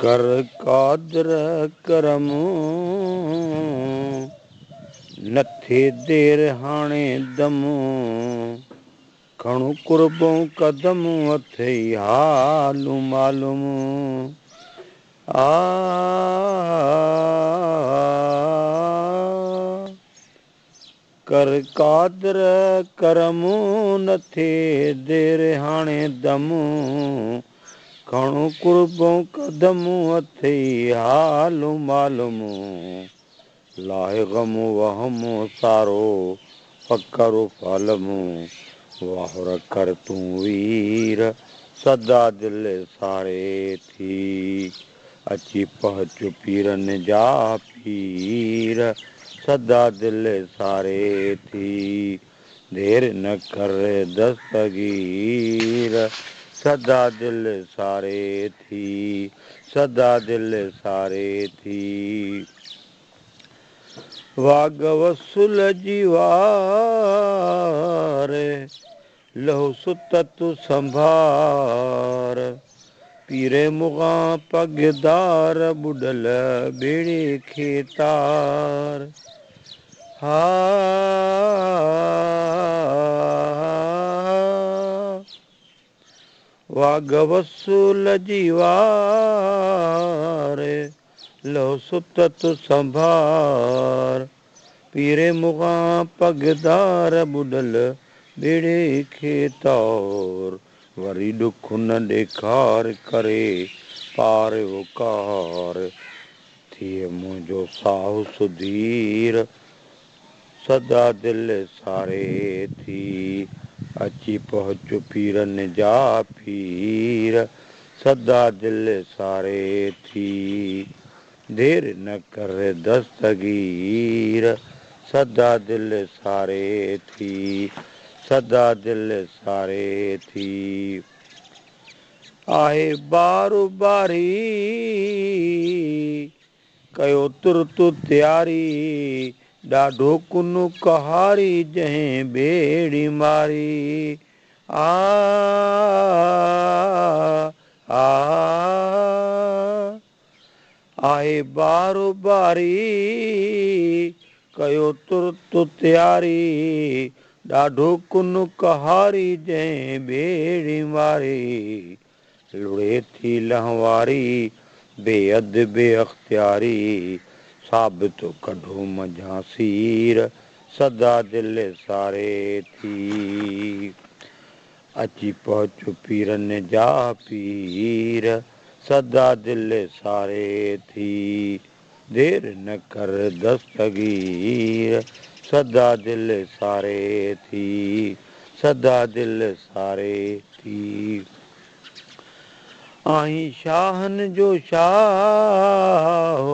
कर कादर करम नथे देर हाणे दम खणु कुर्बों कदम अथे हालू मालूम आ कर कादर करम नथे देर हाणे दम खणु कुर्बों कदम अथे हालू मालूम लाहे गम वहम सारो फकर फलम वाहुर कर तूं वीर सदा दिल सारे थी अची पहुच पीरन जा पीर सदा दिल सारे थी देर न कर दस्तगीर सदा दिल सारे थी सदा दिल सारे थी वाग वसुल जी वार लहु सुत तू संभार पीरे मुगा पगदार बुडल बेड़े खे तार हा वाग वसूल जी वार लो सुत तू संभार पीरे मुगा पगदार बुडल बेड़े खे तौर वरी दुख न ॾेखार करे पार उकार थिए मुंहिंजो साहु सुधीर सदा दिल सारे थी अची पहुच पीरन जा पीर सदा दिल सारे थी देर न कर दस्तगीर सदा दिल सारे थी सदा दिल सारे थी आहे बारो बारी कयो तुर्त तयारी ॾाढो कुन कहारी जंहिं ॿेड़ी मारी आ आहे बारो बारी कयो तुर्त तयारी ॾाढो कुन कहारी जंहिं ॿेड़ी मारी लुड़े थी लहवारी बेअद बेअख्तियारी साबित कढो मझां सीर सदा दिल सारे थी अची पहुच पीरन जा पीर सदा दिल सारे थी देर न कर दस्तगीर सदा दिल सारे थी सदा दिल सारे थी आहीं शाहन जो शाह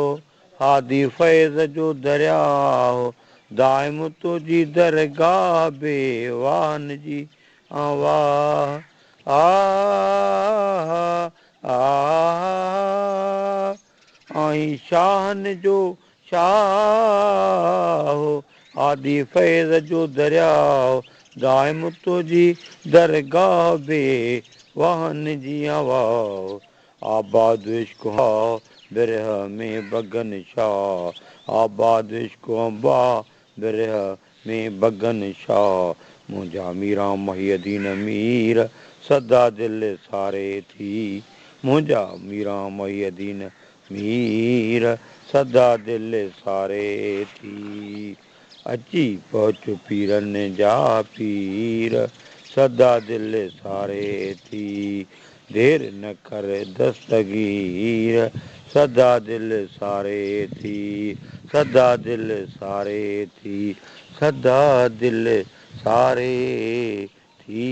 हादी फैज़ जो दरियाह दाइम तुंहिंजी दरगाह बेवान जी आवाह आहीं शाहन जो शाह हादी फैज़ जो दरियाह दाइम तुंहिंजी दरगाह बेवान जी आवाह आबाद इश्क बिरह में बगन शाह आबाद इश्क अम्बा बिरह में बगन शाह मुंहिंजा मीरा मुहियदीन मीर सदा दिल सारे थी मुंहिंजा मीरा मुहियदीन मीर सदा दिल सारे थी अची पहुच पीरन जा पीर सदा दिल सारे थी देर न कर दस्तगीर सदा दिल सारे थी सदा दिल सारे थी सदा दिल सारे थी